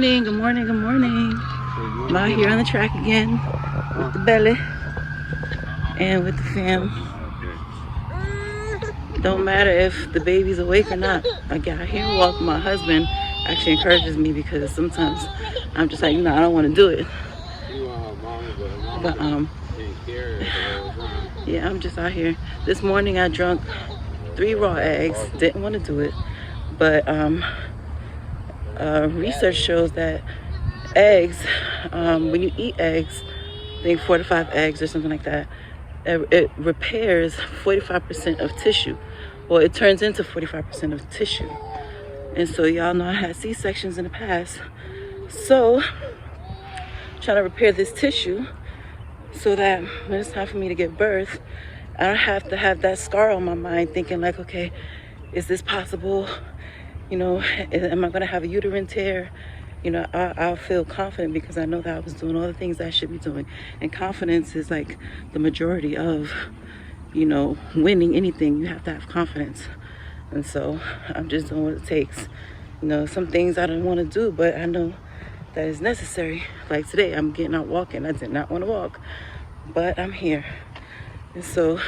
morning, good morning, good morning. I'm out here on the track again with the belly and with the fam. Don't matter if the baby's awake or not. I get out here and walk. My husband actually encourages me because sometimes I'm just like, I don't want to do it. But yeah, I'm just out here. This morning I drank 3 raw eggs. Didn't want to do it, but research shows that eggs, when you eat eggs, I think 4 to 5 eggs or something like that, it repairs 45% of tissue. Well, it turns into 45% of tissue. And so y'all know I had C-sections in the past. So trying to repair this tissue so that when it's time for me to give birth, I don't have to have that scar on my mind thinking like, okay, is this possible? Am I going to have a uterine tear? I'll feel confident because I know that I was doing all the things I should be doing. And confidence is like the majority of, winning anything. You have to have confidence. And so I'm just doing what it takes. Some things I don't want to do, but I know that is necessary. Like today, I'm getting out walking. I did not want to walk, but I'm here. And so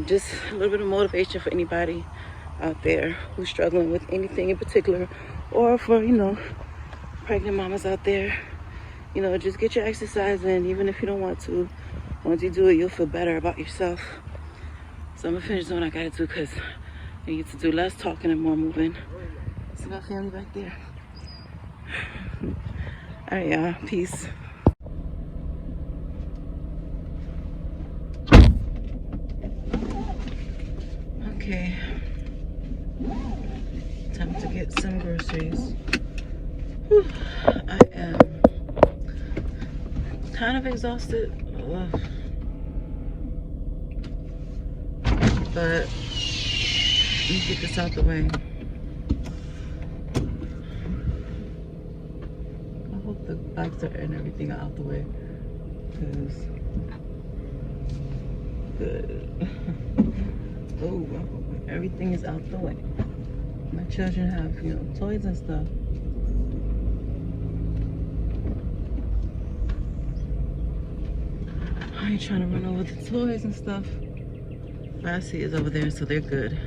just a little bit of motivation for anybody out there who's struggling with anything in particular, or for pregnant mamas out there, just get your exercise in, even if you don't want to. Once you do it, you'll feel better about yourself. So I'm gonna finish doing what I gotta do because I need to do less talking and more moving. See my family back there. All right, y'all, peace. Okay, time to get some groceries. Whew. I am kind of exhausted, but let me get this out the way. I hope the bikes and everything are out the way, because good. Oh, everything is out the way. My children have, toys and stuff. I ain't trying to run over the toys and stuff. What I see is over there, so they're good.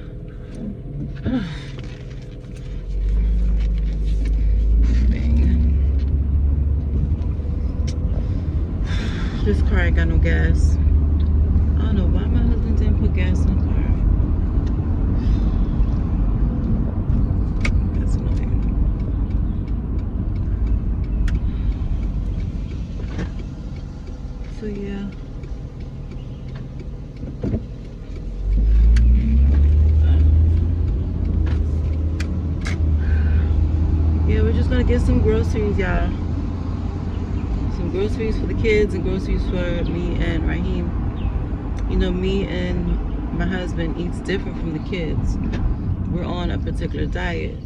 This car ain't got no gas. I don't know why my husband didn't put gas in the car. That's annoying. So yeah. Yeah, we're just gonna get some groceries, y'all. Some groceries for the kids and groceries for me and Raheem. Me and my husband eats different from the kids. We're on a particular diet.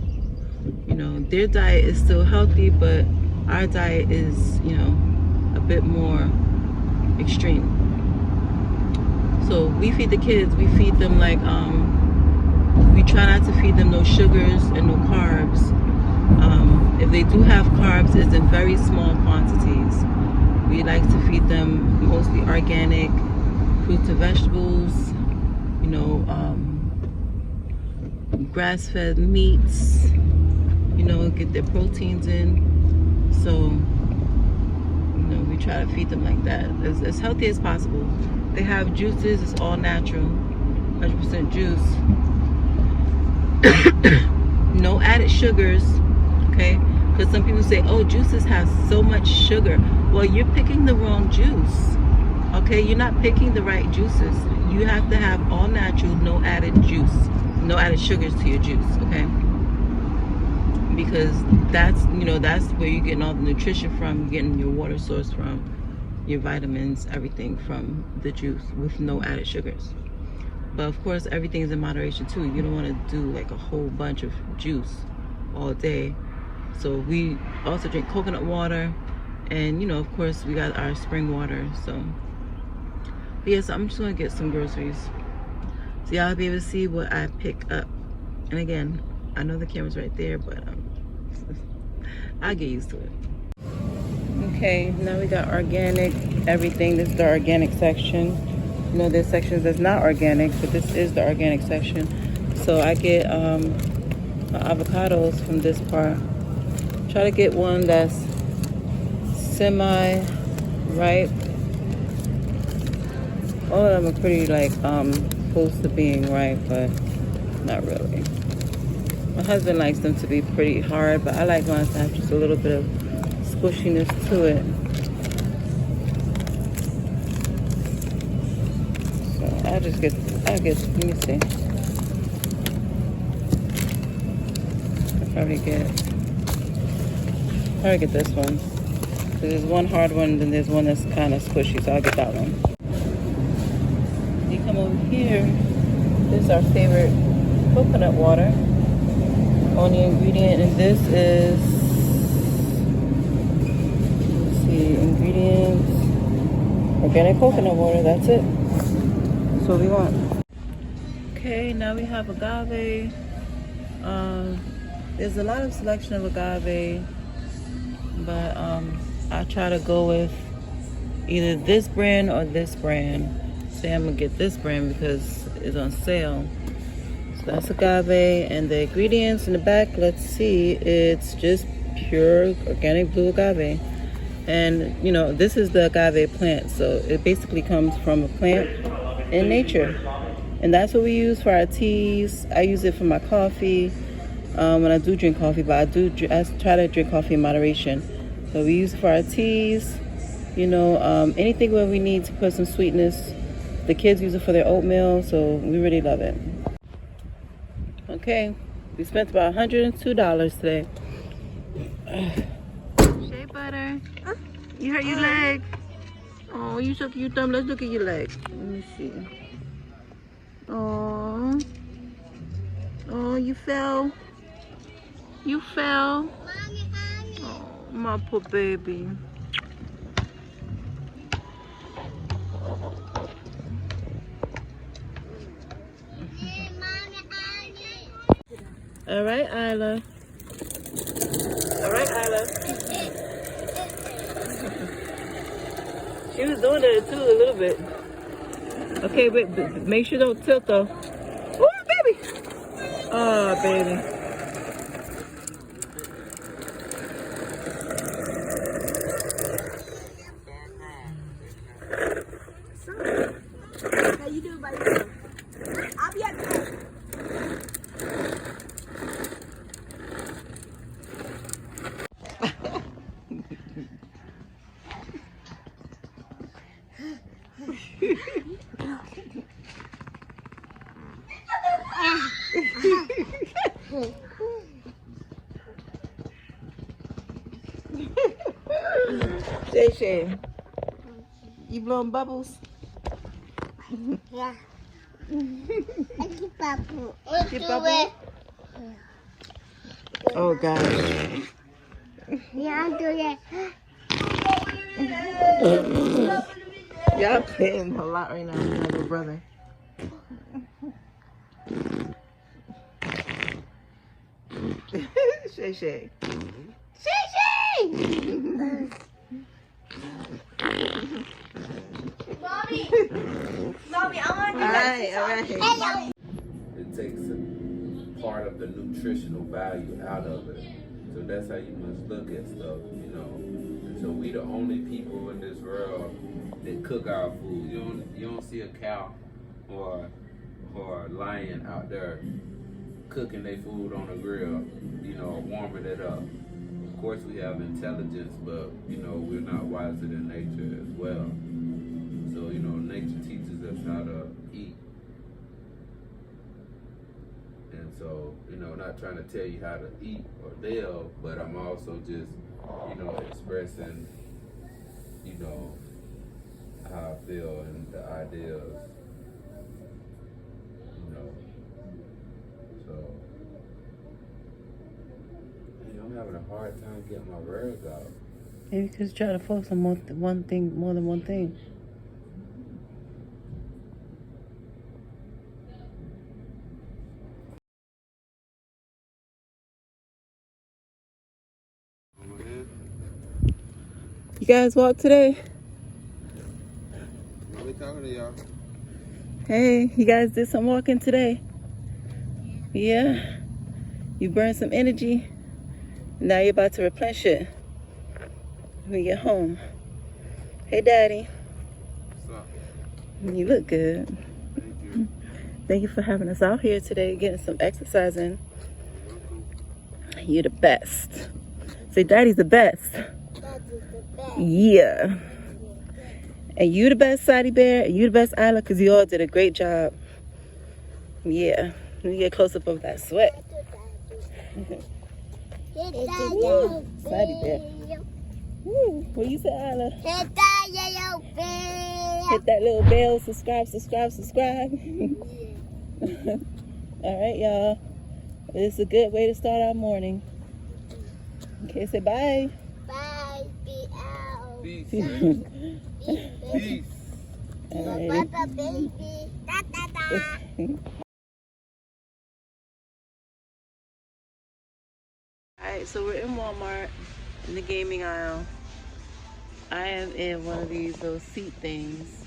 Their diet is still healthy, but our diet is, a bit more extreme. So we feed the kids, we feed them like, we try not to feed them no sugars and no carbs. If they do have carbs, it's in very small quantities. We like to feed them mostly organic fruits and vegetables, grass-fed meats, get their proteins in. So, we try to feed them like that, as healthy as possible. They have juices, it's all natural, 100% juice. No added sugars, okay? Because some people say, oh, juices have so much sugar. Well, you're picking the wrong juice. Okay, you're not picking the right juices. You have to have all natural, no added juice, no added sugars to your juice, okay? Because that's where you're getting all the nutrition from, you're getting your water source from, your vitamins, everything from the juice with no added sugars. But of course, everything is in moderation too. You don't want to do like a whole bunch of juice all day. So we also drink coconut water, and of course we got our spring water. So yes, I'm just gonna get some groceries so y'all be able to see what I pick up. And again, I know the camera's right there, but I get used to it. Okay, now we got organic everything. This is the organic section. You know, there's sections that's not organic, but this is the organic section. So I get my avocados from this part. Try to get one that's semi-ripe. All of them are pretty like close to being ripe, but not really. My husband likes them to be pretty hard, but I like mine to have just a little bit of squishiness to it. So I'll get, let me see. I'll probably get this one. So there's one hard one, and then there's one that's kind of squishy, so I'll get that one. You come over here, this is our favorite coconut water. Only ingredient in this is, let's see, ingredients, organic coconut water, that's it. That's what we want. Okay, now we have agave. There's a lot of selection of agave, but I try to go with either this brand or this brand. Say I'm gonna get this brand because it's on sale. So that's agave, and the ingredients in the back, let's see, it's just pure organic blue agave. And you know, this is the agave plant, so it basically comes from a plant in nature, and that's what we use for our teas. I use it for my coffee when I do drink coffee, but I try to drink coffee in moderation. So we use it for our teas, you know, anything where we need to put some sweetness. The kids use it for their oatmeal, so we really love it. Okay, we spent about $102 today. Shea butter. You hurt your leg. Oh, you suck your thumb. Let's look at your leg. Let me see. Oh, oh, you fell. You fell. Oh, my poor baby. All right, Isla. All right, Isla. She was doing that too a little bit. Okay, but make sure don't tilt though. Oh, baby. Oh, baby. How you doing by yourself? I'll be at the house. Shay, you blowing bubbles? Yeah. I keep bubble. Keep bubble? Oh, God. Yeah, I'll do that. Y'all playing a lot right now with my little brother. Shay. Shay! Mommy! Mommy, I want to do that. All right. Hello. It takes a part of the nutritional value out of it. So that's how you must look at stuff, you know. And so we the only people in this world that cook our food. You don't see a cow or a lion out there cooking their food on a grill, you know, warming it up. Of course we have intelligence, but you know, we're not wiser than nature as well. So, you know, nature teaches us how to eat. And so, you know, not trying to tell you how to eat or live, but I'm also just, you know, expressing, you know, how I feel and the ideas, you know. So, you know, I'm having a hard time getting my words out. Maybe because you try to focus on more than one thing. guys walk today? I'll be talking to y'all. Hey, you guys did some walking today? Yeah? You burned some energy? Now you're about to replenish it when you get home. Hey, Daddy. What's up? You look good. Thank you. Thank you for having us out here today, getting some exercise in. You're the best. Say, Daddy's the best. Yeah. And you the best, Sadie Bear. And you the best, Isla, because you all did a great job. Yeah. Let me get close up of that sweat. Sadie Bear. Woo. What you say, Isla? Hit that yellow bell. Hit that little bell. Subscribe. All right, y'all. It's a good way to start our morning. Okay, say bye. Bye. Be out. Peace. Peace. Peace. All right. Bye, baby. Da, da, da. Alright, so we're in Walmart in the gaming aisle. I am in one of these little seat things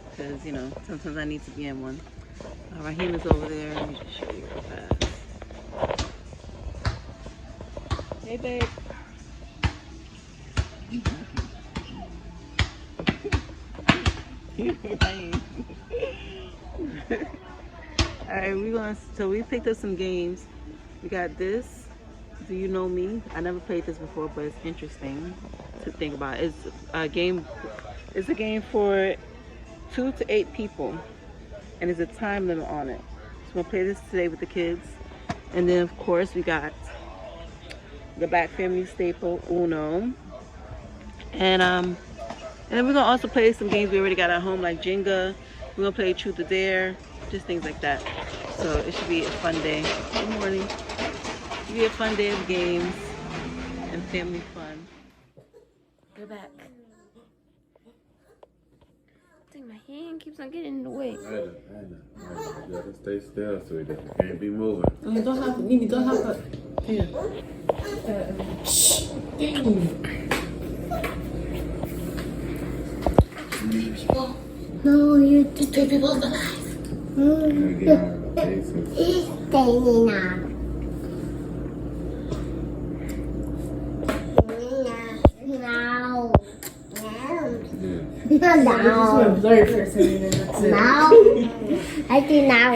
because, you know, sometimes I need to be in one. Raheem is over there. Let me just show you real fast. Hey, babe. Alright, so we picked up some games. We got this. Do You Know Me? I never played this before, but it's interesting to think about. It's a game for 2 to 8 people, and there's a time limit on it. So we're gonna play this today with the kids. And then of course we got the Black family staple, Uno. And then we're gonna also play some games we already got at home, like Jenga. We're gonna play Truth or Dare, just things like that. So it should be a fun day. Good morning. It'll be a fun day of games and family fun. Go back. Dang, my hand keeps on getting in the way. I know. You gotta stay still, sweetie. You can't be moving. You don't have to. Here. No, you the two people alive. Get out of the faces. He's staying up. No. Yeah. No. Blur for a second and that's it. No. I think now.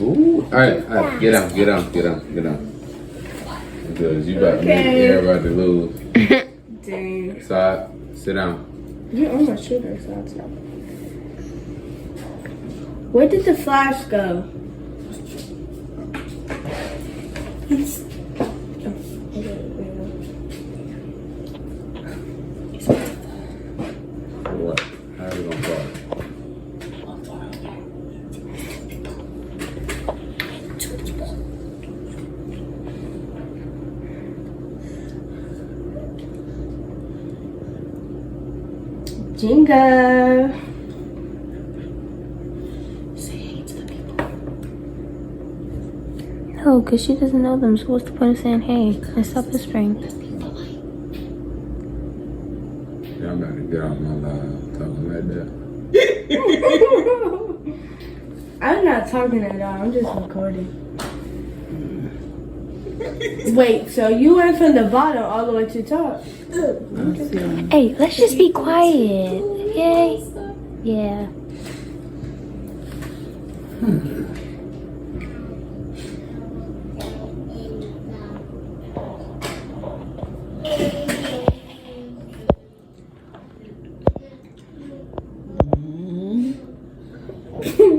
Ooh. Alright, get down. Because you about to make everybody lose. Dang. Side, sit down. You're on my shoulder, so I'll stop. Where did the flash go? What? How are we gonna start? Jenga. No, because she doesn't know them, so what's the point of saying hey? And stop whispering. Yeah, I'm about to get off my live talking like that. I'm not talking at all, I'm just recording. Wait, so you went from the bottom all the way to the top? Hey, let's just be quiet, okay? Yeah.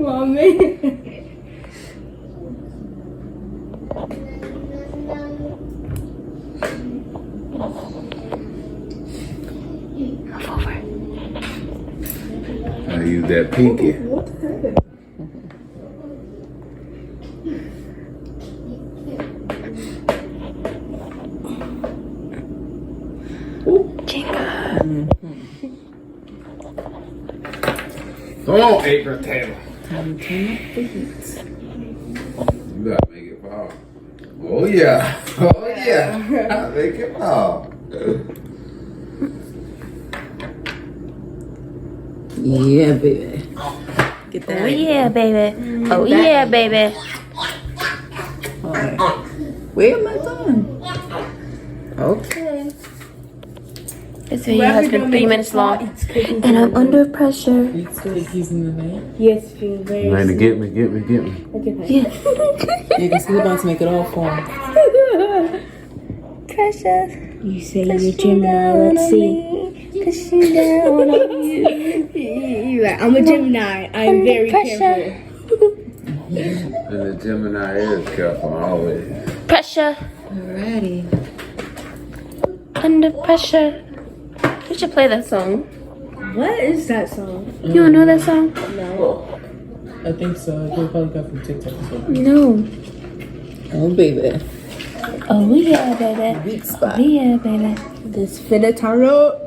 Mommy. I use that pinky. What the heck? Come on, April Taylor. Time to turn up the heat. You gotta make it pop. Oh yeah. Oh yeah. Make it pop. Yeah, baby. Get that. Oh yeah, baby. Oh yeah, baby. Alright. Where am I going? Okay. This video has been 3 minutes long, and I'm under pressure. You still using the name? Yes, she's very. Man, to get me. Look at that. Yeah, because he's about to make it all for him. Pressure. You say you're a Gemini, let's see. Pushing down on you. You're like, I'm a Gemini. I'm very careful. And the Gemini is careful always. Pressure. Alrighty. Under pressure. We should play that song. What is that song? You don't know that song? No. I think so. They probably got from TikTok or something. No. Oh, baby. Oh yeah, baby. Weak spot. Oh yeah, baby. This finna turn up.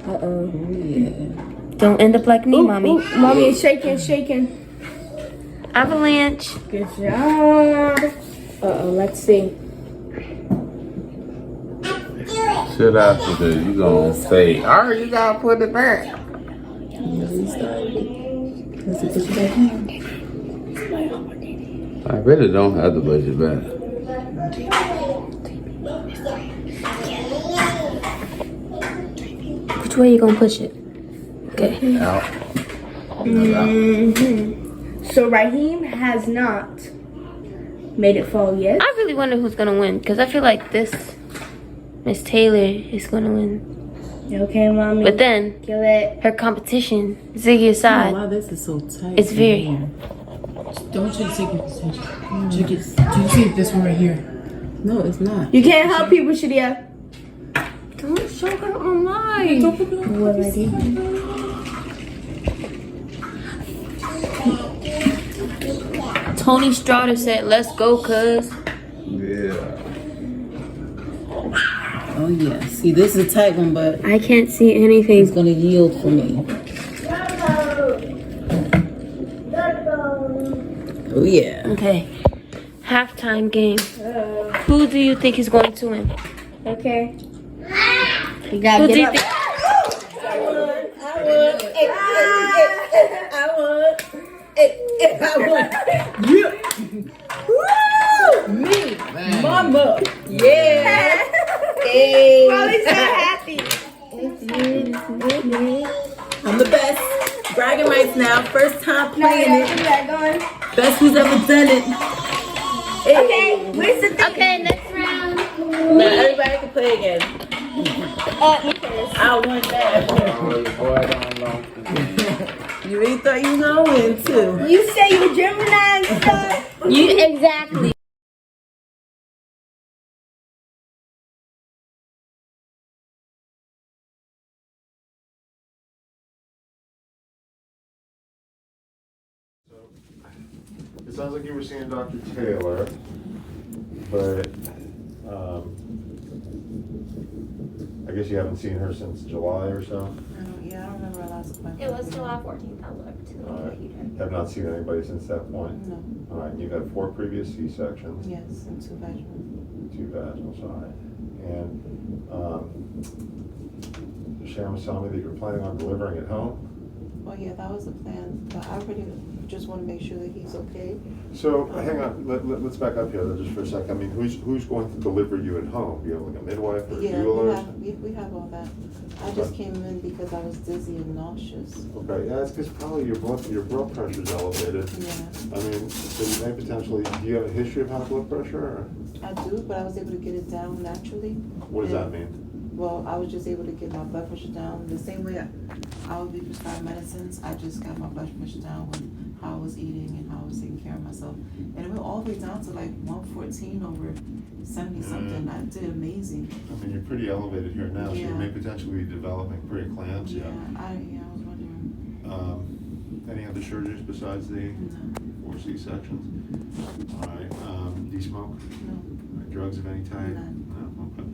Oh, yeah. Don't end up like me, mommy. Ooh, mommy is shaking. Avalanche. Good job. Let's see. Shit after this, you gonna say, alright, you gotta put it back. I really don't have to push it back. Which way you gonna push it? Okay. Out. So Raheem has not made it fall yet. I really wonder who's gonna win, because I feel like this Miss Taylor is gonna win. Okay, mommy. But then Kill it. her competition, Ziggy Oh, aside, wow, this is so tight. it's very. Don't check second position. Check it. Do you see this one right here? No, it's not. You can't help people, Shadia. Don't show her online. We're ready. Tony Straughter said, "Let's go, cuz." Yeah. Oh, yeah. See, this is a tight one, but I can't see it's anything. going to yield for me. Oh, yeah. Okay. Halftime game. Who do you think is going to win? Okay. You Who gotta do you get think? up. I would. Me. Mama. Yeah. Hey. Molly's so happy. I'm the best. Bragging rights now. First time playing it. Going. Best who's ever done it. Okay, where's the thing? Okay, next round. Now everybody can play again. I won that. Oh, your boy don't know. You really thought you was going to win, too. You say you're Gemini and stuff. You exactly. It sounds like you were seeing Dr. Taylor, but I guess you haven't seen her since July or so. Yeah, I don't remember our last appointment. It was July 14th. I looked. All right. Have not seen anybody since that point. No. All right. You've had 4 previous C-sections. Yes, and 2 vaginal. 2 vaginals. All right. And Sharon was telling me that you're planning on delivering at home. Oh, yeah, that was the plan. But I really just want to make sure that he's okay. So hang on. Let's back up here just for a second. I mean, who's going to deliver you at home? Do you have like a midwife or a Yeah, doula? we have all that. I just came in because I was dizzy and nauseous. Okay, yeah, it's because probably your blood pressure is elevated. Yeah, I mean, so you may potentially, do you have a history of high blood pressure, or I do, but I was able to get it down naturally. what does that mean? Well, I was just able to get my blood pressure down the same way I would be prescribed medicines. I just got my blood pressure down with how I was eating and how I was taking care of myself. And it went all the way down to like 114 over 70 something. I did amazing. I mean, you're pretty elevated here now, so you Yeah. may potentially be developing preeclampsia. I was wondering. Any other surgeries besides the No, 4 C-sections? All right, do you smoke? no, Drugs of any type? None. No, okay.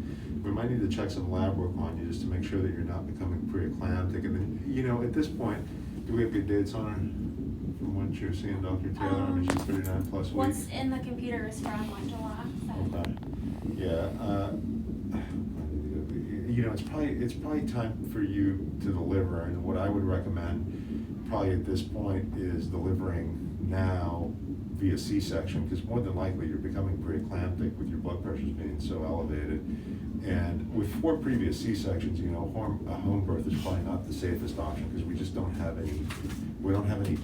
We might need to check some lab work on you just to make sure that you're not becoming preeclamptic. And then, you know, at this point, do we have good dates on her? when she was seeing Dr. Taylor? I mean, she's 39 plus weeks. What's in the computer is from 1 July. So. Okay. Yeah. You know, it's probably time for you to deliver, and what I would recommend probably at this point is delivering now via C-section, because more than likely you're becoming preeclamptic with your blood pressures being so elevated. And with 4 previous C-sections, you know, a home birth is probably not the safest option, because we just don't have any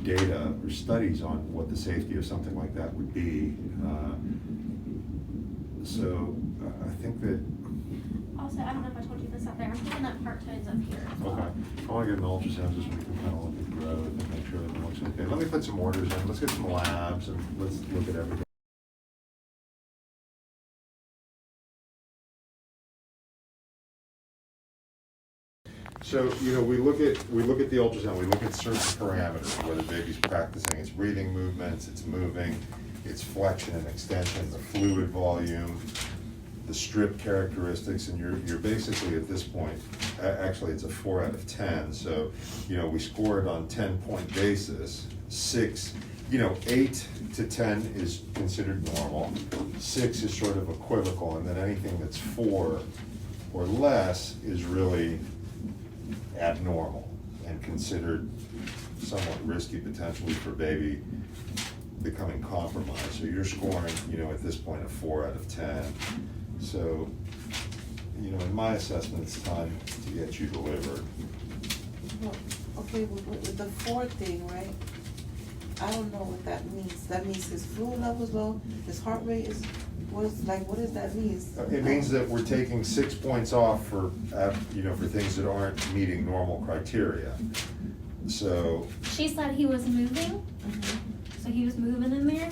data or studies on what the safety of something like that would be. So I think that. Also, I don't know if I told you this out there. I'm putting up part codes up here. Okay. I want to get an ultrasound just so we can kind of look at growth and make sure everything looks okay. Let me put some orders in. Let's get some labs and let's look at everything. So, you know, we look at the ultrasound, we look at certain parameters, whether baby's practicing its breathing movements, it's moving, its flexion and extension, the fluid volume, the strip characteristics, and you're basically at this point, actually it's a 4 out of 10, so, you know, we score it on 10-point basis. 6, you know, 8 to 10 is considered normal, 6 is sort of equivocal, and then anything that's 4 or less is really abnormal and considered somewhat risky potentially for baby becoming compromised. So you're scoring, you know, at this point a 4 out of 10. So, you know, in my assessment, it's time to get you delivered. Well, okay, with the 4 thing, right? I don't know what that means. That means his fluid level's low, his heart rate is, what does that mean? It means that we're taking 6 points off for, you know, for things that aren't meeting normal criteria. So. She said he was moving, so he was moving in there.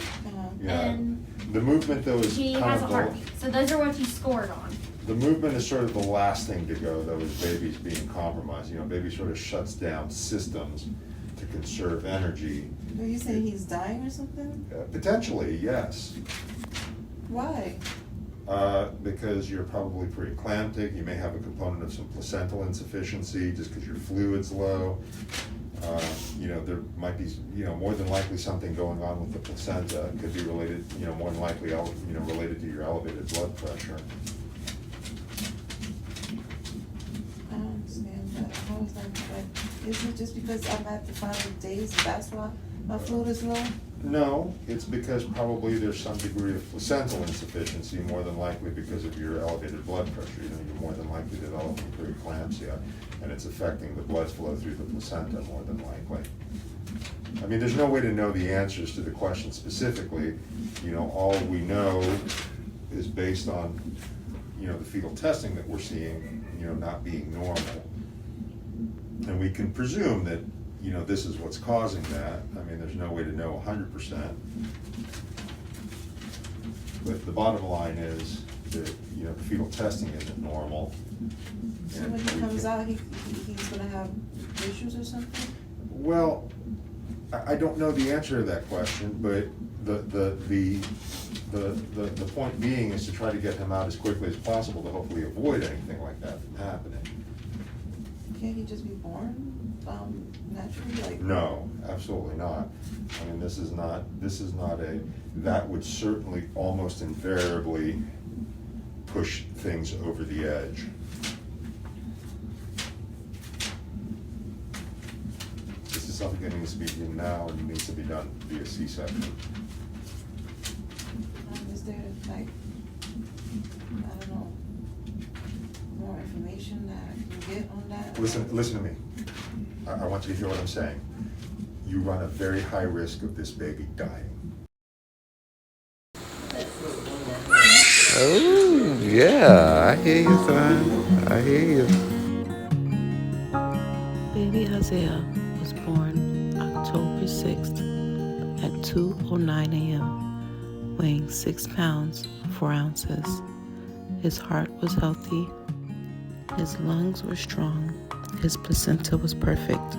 Yeah. And the movement though is he kind has a of heartbeat. So those are what you scored on. the movement is sort of the last thing to go though, is babies being compromised. You know, baby sort of shuts down systems to conserve energy. Are you saying he's dying or something? Potentially, yes. Why? Because you're probably preeclamptic. You may have a component of some placental insufficiency just because your fluid's low. You know, there might be, you know, more than likely something going on with the placenta. It could be related, you know, more than likely, you know, related to your elevated blood pressure. I don't understand that. How is that? Like, is it just because I'm at the final days and that's why my fluid is low? No, it's because probably there's some degree of placental insufficiency, more than likely because of your elevated blood pressure. You know, you're more than likely developing preeclampsia, and it's affecting the blood flow through the placenta more than likely. I mean, there's no way to know the answers to the question specifically. You know, all we know is based on, you know, the fetal testing that we're seeing, you know, not being normal. And we can presume that, you know, this is what's causing that. I mean, there's no way to know 100%. But the bottom line is that, you know, the fetal testing isn't normal. So when he comes out, he's gonna have issues or something? Well, I don't know the answer to that question, but the point being is to try to get him out as quickly as possible to hopefully avoid anything like that from happening. Can't he just be born naturally? Like, No, absolutely not. I mean, this is not a, that would certainly almost invariably push things over the edge. This is something that needs to be done now and needs to be done via C-section. is there like, I don't know, more information that I can get on that? Listen to me. I want you to hear what I'm saying. You run a very high risk of this baby dying. Oh, yeah, I hear you, son. I hear you. Baby Isaiah was born October 6th at 2:09 a.m., weighing 6 pounds, 4 ounces. His heart was healthy. His lungs were strong. His placenta was perfect.